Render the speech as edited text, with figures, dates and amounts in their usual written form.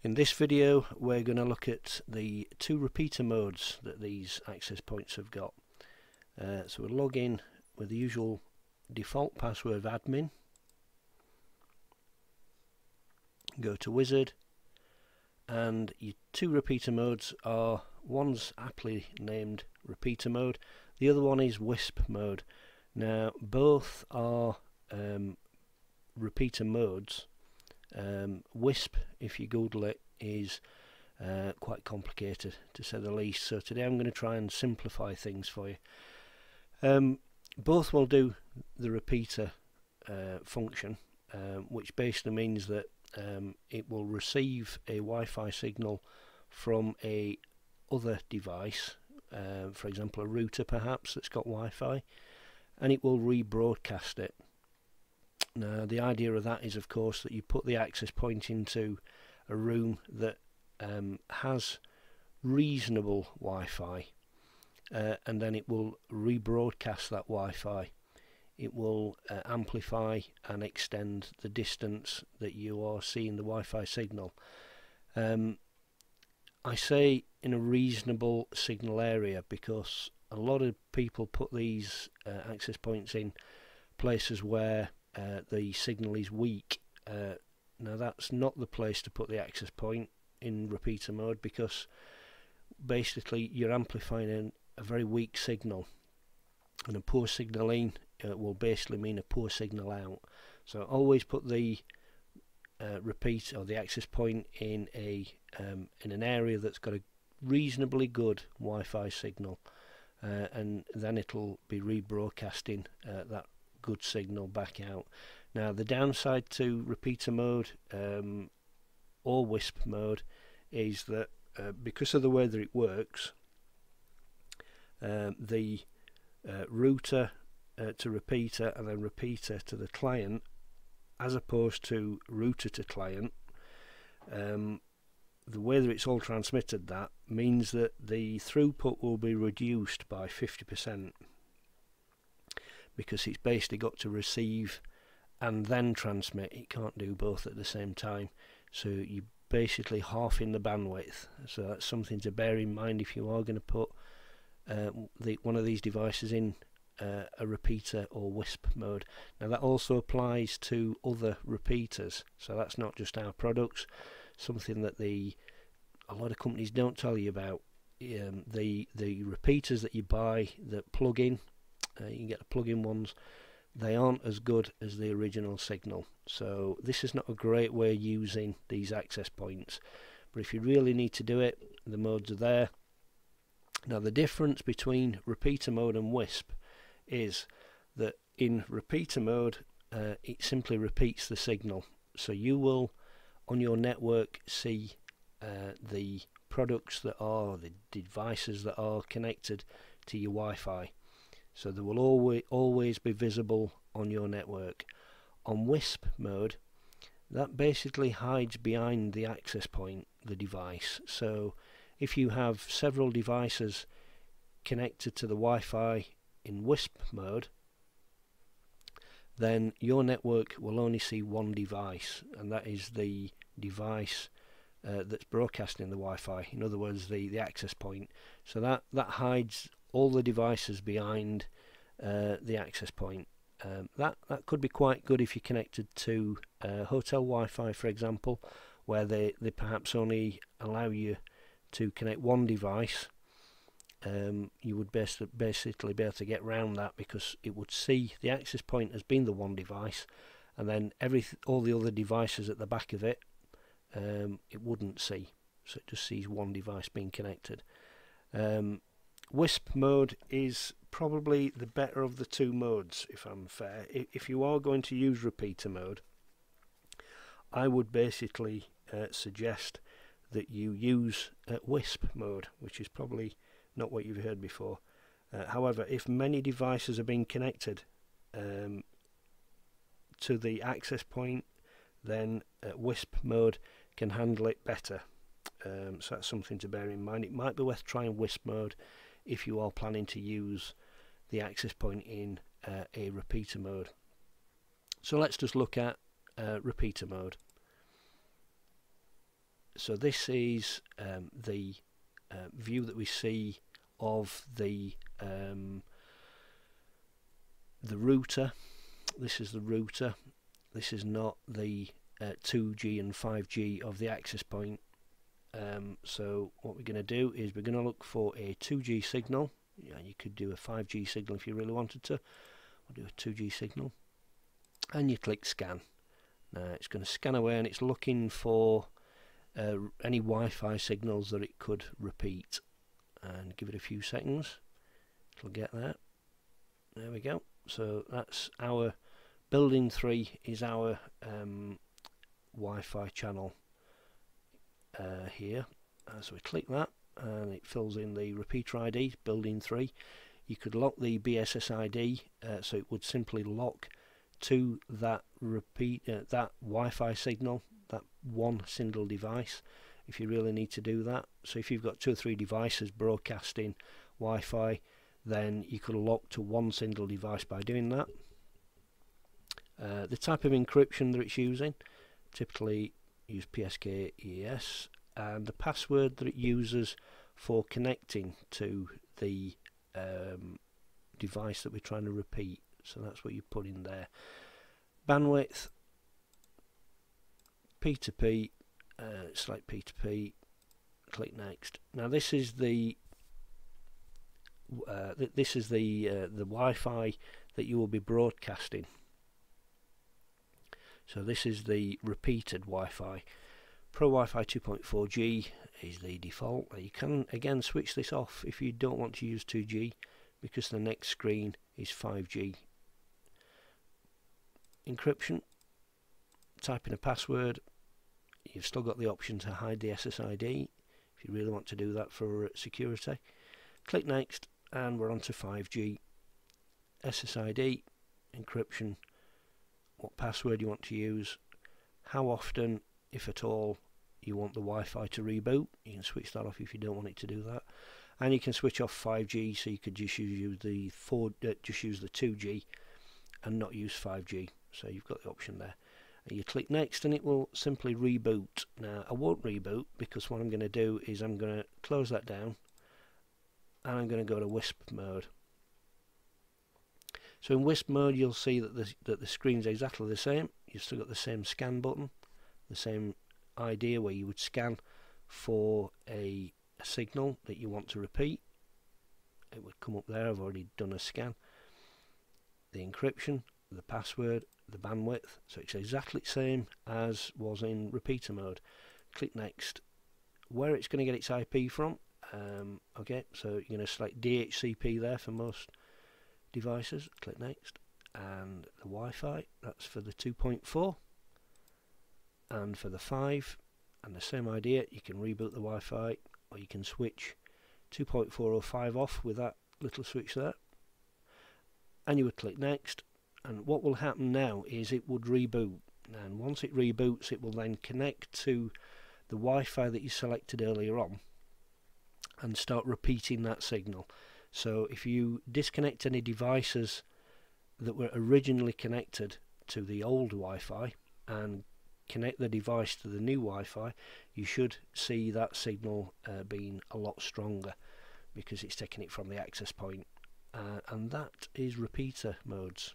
In this video we're going to look at the two repeater modes that these access points have got. So we'll log in with the usual default password of admin, go to wizard, and your two repeater modes are, one's aptly named repeater mode, the other one is WISP mode. Now both are repeater modes. WISP, if you Google it, is quite complicated to say the least, so today I'm going to try and simplify things for you. Both will do the repeater function, which basically means that it will receive a Wi-Fi signal from a other device, for example a router perhaps that's got Wi-Fi, and it will rebroadcast it. Now the idea of that is of course that you put the access point into a room that has reasonable Wi-Fi, and then it will rebroadcast that Wi-Fi. It will amplify and extend the distance that you are seeing the Wi-Fi signal. I say in a reasonable signal area because a lot of people put these access points in places where the signal is weak. Now that's not the place to put the access point in repeater mode, because basically you're amplifying a very weak signal, and a poor signal in will basically mean a poor signal out. So always put the repeat or the access point in an area that's got a reasonably good Wi-Fi signal, and then it'll be rebroadcasting that good signal back out. Now the downside to repeater mode or WISP mode is that because of the way that it works, the router to repeater and then repeater to the client, as opposed to router to client, the way that it's all transmitted, that means that the throughput will be reduced by 50%, because it's basically got to receive and then transmit. It can't do both at the same time, so you basically half in the bandwidth. So that's something to bear in mind if you are going to put one of these devices in a repeater or WISP mode. Now that also applies to other repeaters, so that's not just our products. Something that a lot of companies don't tell you about. The repeaters that you buy that plug in, you can get the plug-in ones, they aren't as good as the original signal. So this is not a great way of using these access points, but if you really need to do it, the modes are there. Now the difference between repeater mode and WISP is that in repeater mode it simply repeats the signal, so you will on your network see the products that are the devices that are connected to your Wi-Fi. So they will always be visible on your network. On WISP mode, that basically hides behind the access point, the device. So if you have several devices connected to the Wi-Fi in WISP mode, then your network will only see one device, and that is the device that's broadcasting the Wi-Fi, in other words the access point. So that hides all the devices behind the access point. That could be quite good if you're connected to hotel Wi-Fi, for example, where they perhaps only allow you to connect one device. You would basically be able to get around that, because it would see the access point as being the one device, and then all the other devices at the back of it, it wouldn't see. So it just sees one device being connected. WISP mode is probably the better of the two modes, if I'm fair. If you are going to use repeater mode, I would basically suggest that you use WISP mode, which is probably not what you've heard before. However, if many devices are being connected to the access point, then WISP mode can handle it better. So that's something to bear in mind. It might be worth trying WISP mode if you are planning to use the access point in a repeater mode. So let's just look at repeater mode. So this is the view that we see of the router. This is the router. This is not the 2G and 5G of the access point. So what we're going to do is we're going to look for a 2G signal. Yeah, you could do a 5G signal if you really wanted to. I'll do a 2G signal, and you click scan. Now it's going to scan away, and it's looking for any Wi-Fi signals that it could repeat. And give it a few seconds. It'll get there. There we go. So that's our building 3 is our Wi-Fi channel here. So we click that, and it fills in the repeater ID, building 3. You could lock the BSS ID, so it would simply lock to that that Wi-Fi signal, that one single device, if you really need to do that. So if you've got 2 or 3 devices broadcasting Wi-Fi, then you could lock to one single device by doing that. The type of encryption that it's using, typically use PSK-ES, and the password that it uses for connecting to the device that we're trying to repeat. So that's what you put in there. Bandwidth, P2P, select P2P, click next. Now this is the Wi-Fi that you will be broadcasting. So this is the repeated Wi-Fi. Pro Wi-Fi 2.4G is the default. You can again switch this off if you don't want to use 2G, because the next screen is 5G. Encryption, type in a password. You've still got the option to hide the SSID if you really want to do that for security. Click next, and we're on to 5G. SSID, encryption, what password you want to use, how often, if at all, you want the Wi-Fi to reboot. You can switch that off if you don't want it to do that, and you can switch off 5G, so you could just use the 2G and not use 5G. So you've got the option there. And you click next, and it will simply reboot. Now I won't reboot, because what I'm going to do is I'm going to close that down, and I'm going to go to WISP mode. So in WISP mode, you'll see that the screen's exactly the same. You've still got the same scan button, the same idea where you would scan for a signal that you want to repeat. It would come up there. I've already done a scan. The encryption, the password, the bandwidth. So it's exactly the same as was in repeater mode. Click next. Where it's going to get its IP from. Okay, so you're going to select DHCP there for most devices. Click next, and the Wi-Fi, that's for the 2.4, and for the 5, and the same idea. You can reboot the Wi-Fi, or you can switch 2.4 or 5 off with that little switch there, and you would click next. And what will happen now is it would reboot, and once it reboots, it will then connect to the Wi-Fi that you selected earlier on and start repeating that signal. So if you disconnect any devices that were originally connected to the old Wi-Fi and connect the device to the new Wi-Fi, you should see that signal being a lot stronger, because it's taking it from the access point. And that is repeater modes.